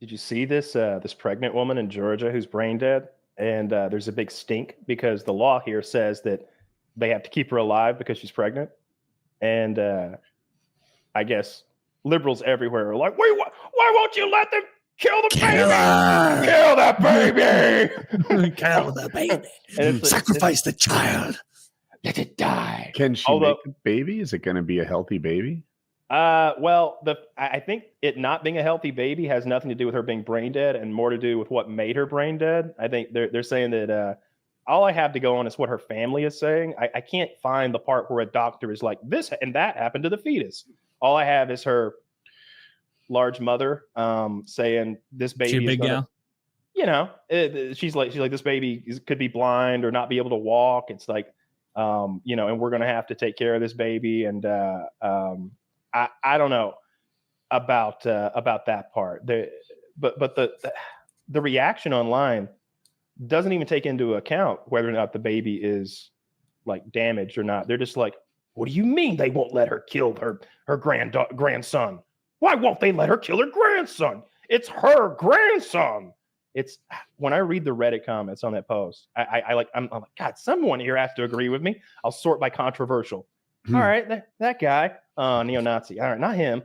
Did you see this this pregnant woman in Georgia who's brain dead? And there's a big stink because the law here says that they have to keep her alive because she's pregnant. And I guess liberals everywhere are like, wait, why won't you let them kill the baby? Kill that baby! Kill the baby! Sacrifice the child! Let it die. Can she make a baby? Is it going to be a healthy baby? Well, I think it not being a healthy baby has nothing to do with her being brain dead and more to do with what made her brain dead. I think they're saying that all I have to go on is what her family is saying. I can't find the part where a doctor is like, this and that happened to the fetus. All I have is her large mother saying this baby. She a big gal? You know, she's like this baby could be blind or not be able to walk. It's like, you know, and we're gonna have to take care of this baby and. I don't know about that part. But the reaction online doesn't even take into account whether or not the baby is like damaged or not. They're just like, what do you mean they won't let her kill her grandson? Why won't they let her kill her grandson? It's her grandson. It's when I read the Reddit comments on that post, I'm like, God, someone here has to agree with me. I'll sort by controversial. All right, that guy, neo-Nazi. All right, not him.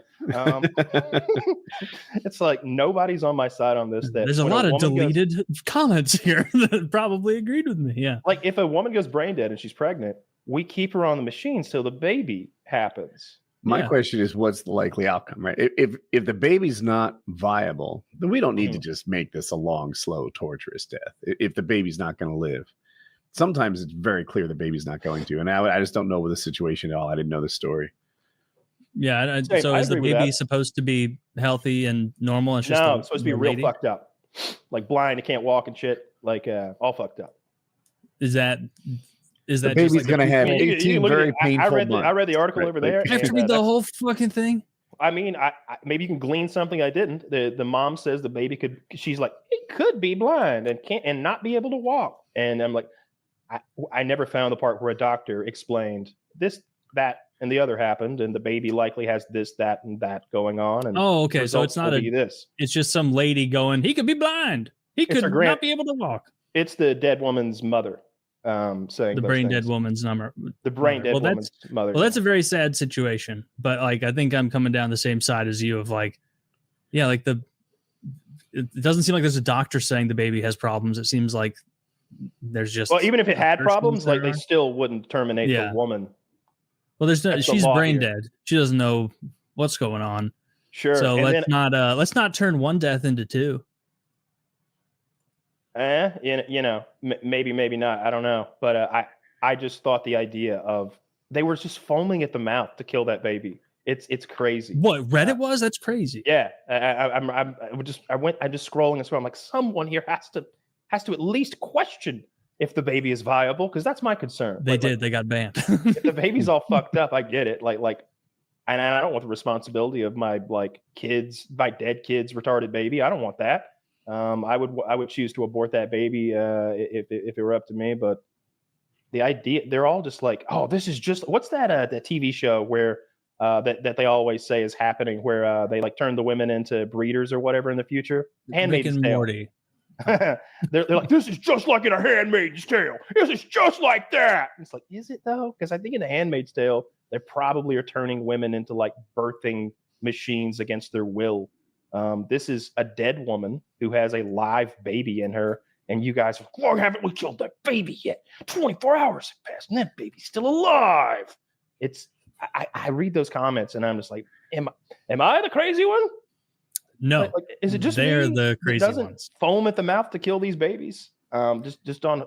It's like nobody's on my side on this. There's a lot of deleted comments here that probably agreed with me. Yeah, like if a woman goes brain dead and she's pregnant, we keep her on the machine till the baby happens. My question is, what's the likely outcome, right? If the baby's not viable, then we don't need to just make this a long, slow, torturous death. If the baby's not going to live. Sometimes it's very clear the baby's not going to. And I just don't know the situation at all. I didn't know the story. Yeah. So is the baby supposed to be healthy and normal? It's just it's supposed to be real fucked up. Like blind, it can't walk and shit. Like all fucked up. Is that the baby's just going to have 18 very painful months. I read the article over there. I have to read the whole fucking thing. I mean, I maybe you can glean something I didn't. The mom says the baby she's like, it could be blind and not be able to walk. And I'm like, I never found the part where a doctor explained this, that, and the other happened, and the baby likely has this, that, and that going on. And okay. So it's not this. It's just some lady going, he could be blind. He could not be able to walk. It's the dead woman's mother saying the brain dead woman's number. The brain dead woman's mother. Well, that's a very sad situation. But like, I think I'm coming down the same side as you of like, yeah, like it doesn't seem like there's a doctor saying the baby has problems. It seems like there's just even if it had problems, like they still wouldn't terminate the woman. Well, she's brain dead. She doesn't know what's going on. Sure. So let's not turn one death into two. You know, maybe not. I don't know. But I just thought the idea of they were just foaming at the mouth to kill that baby. It's crazy. What Reddit was? That's crazy. Yeah. I'm just scrolling and scrolling. I'm like, someone here has to at least question if the baby is viable, because that's my concern. They got banned. If the baby's all fucked up, I get it. And I don't want the responsibility of my dead kid's retarded baby. I don't want that. I would choose to abort that baby if it were up to me. But the idea, they're all just like, oh, this is just what's that TV show where that they always say is happening, where they like turn the women into breeders or whatever in the future. Handmaid's Tale. Morty. they're like, this is just like in a Handmaid's Tale. This is just like that. It's like, is it though? Because I think in the Handmaid's Tale, they probably are turning women into like birthing machines against their will. This is a dead woman who has a live baby in her, and you guys are, why haven't we killed that baby yet? 24 hours have passed, and that baby's still alive. I read those comments, and I'm just like, am I the crazy one? No, is it just they're me the crazy doesn't ones? Foam at the mouth to kill these babies. Just on,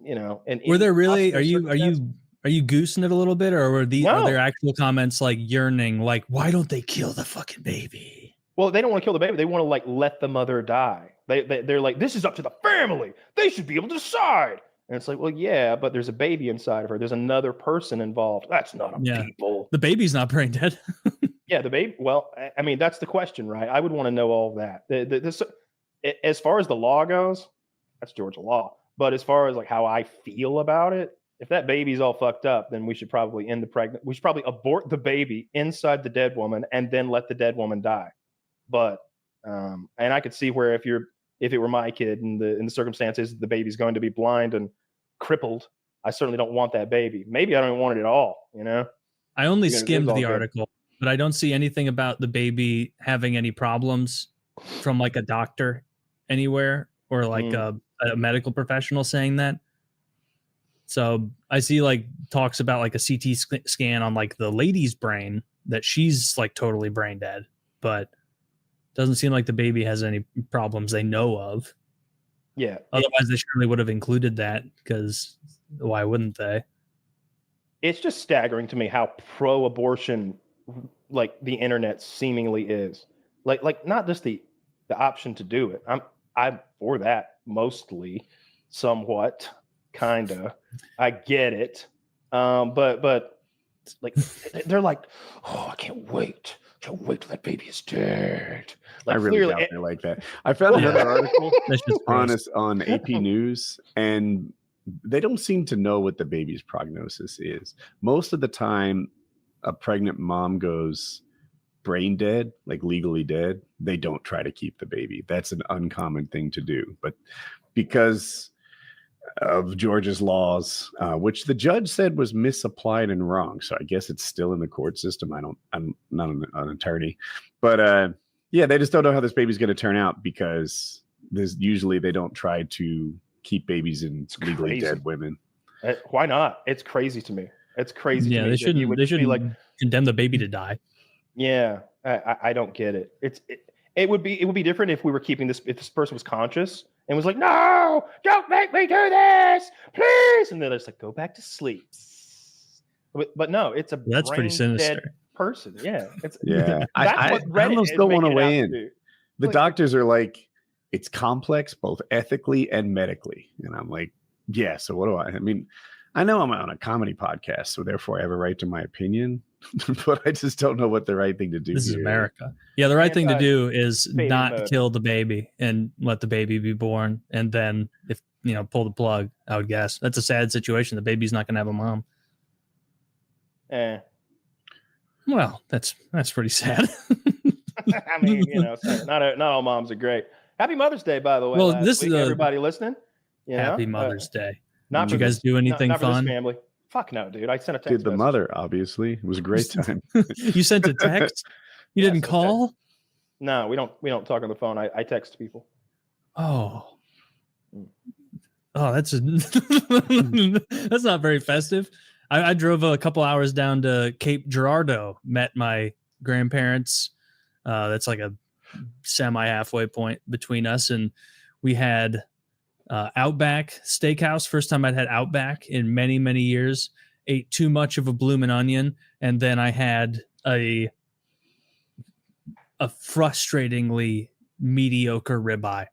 you know. And were there really? Are you goosing it a little bit, or are there actual comments like yearning, like why don't they kill the fucking baby? Well, they don't want to kill the baby. They want to let the mother die. They're like, this is up to the family. They should be able to decide. And it's like, well, yeah, but there's a baby inside of her. There's another person involved. That's not people. The baby's not brain dead. Yeah, the baby. Well, I mean, that's the question, right? I would want to know all of that. This, as far as the law goes, that's Georgia law. But as far as like how I feel about it, if that baby's all fucked up, then we should probably end the pregnant. We should probably abort the baby inside the dead woman and then let the dead woman die. But And I could see where if it were my kid in the circumstances, the baby's going to be blind and crippled. I certainly don't want that baby. Maybe I don't even want it at all. I only Because skimmed it's all the good. article, but I don't see anything about the baby having any problems from like a doctor anywhere or like a medical professional saying that. So I see like talks about like a CT scan on like the lady's brain that she's like totally brain dead, but doesn't seem like the baby has any problems they know of. Yeah. Otherwise, they surely would have included that, because why wouldn't they? It's just staggering to me how pro-abortion like the internet seemingly is. Like not just the option to do it. I'm for that mostly, somewhat, kinda. I get it. But like they're like, oh, I can't wait till that baby is dead. Like, I really clearly, doubt they're like that. I found another article That's just gross. on AP News, and they don't seem to know what the baby's prognosis is. Most of the time, a pregnant mom goes brain dead, like legally dead. They don't try to keep the baby. That's an uncommon thing to do. But because of Georgia's laws, which the judge said was misapplied and wrong, so I guess it's still in the court system. I'm not an attorney, but yeah, they just don't know how this baby's going to turn out, because usually they don't try to keep babies in legally dead women. Why not? It's crazy to me. It's crazy. Yeah, to me they shouldn't. They shouldn't like condemn the baby to die. Yeah, I don't get it. It would be different if we were keeping this, if this person was conscious and was like, no, don't make me do this, please, and then it's like, go back to sleep. But no, it's a That's pretty sinister. dead person. Yeah, I almost don't want to weigh in. The doctors are like, it's complex both ethically and medically, and I'm like, yeah. So what do I mean? I know I'm on a comedy podcast, so therefore I have a right to my opinion, but I just don't know what the right thing to do This here is America. Yeah, the right thing to do is fading not mode. kill the baby and let the baby be born, and then if pull the plug. I would guess that's a sad situation. The baby's not going to have a mom. Well, that's pretty sad. I mean, not all moms are great. Happy Mother's Day, by the way. Well, this is everybody listening. Happy Mother's Day. Not Did you for guys do anything not for fun? this family. Fuck no, dude. I sent a text. Did the message. mother, obviously. It was a great time. You sent a text? You didn't sent a call? No, we don't talk on the phone. I text people. Oh, that's that's not very festive. I drove a couple hours down to Cape Girardeau, met my grandparents. That's like a semi halfway point between us, and we had Outback Steakhouse. First time I'd had Outback in many, many years. Ate too much of a bloomin' onion, and then I had a frustratingly mediocre ribeye.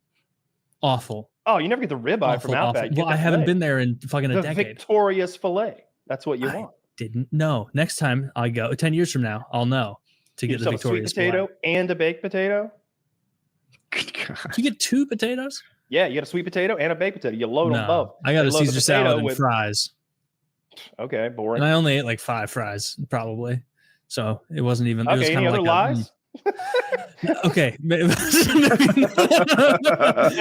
Awful. Oh, you never get the ribeye from Outback. Awful. Well, I haven't been there in fucking a decade. Victorious fillet. That's what you want. Didn't know. Next time I go, 10 years from now, I'll know to get the Victorious sweet potato and a baked potato. Good God. You get two potatoes? Yeah, you get a sweet potato and a baked potato. You load them both. I got a load the Caesar potato salad and fries. Okay, boring. And I only ate like 5 fries, probably. So it wasn't even. Okay, it was any other lies? Okay. Maybe And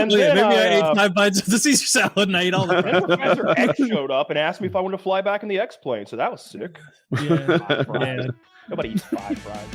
then I ate 5 bites of the Caesar salad and I ate all the then Professor X showed up and asked me if I wanted to fly back in the X-plane. So that was sick. Yeah. Nobody eats 5 fries.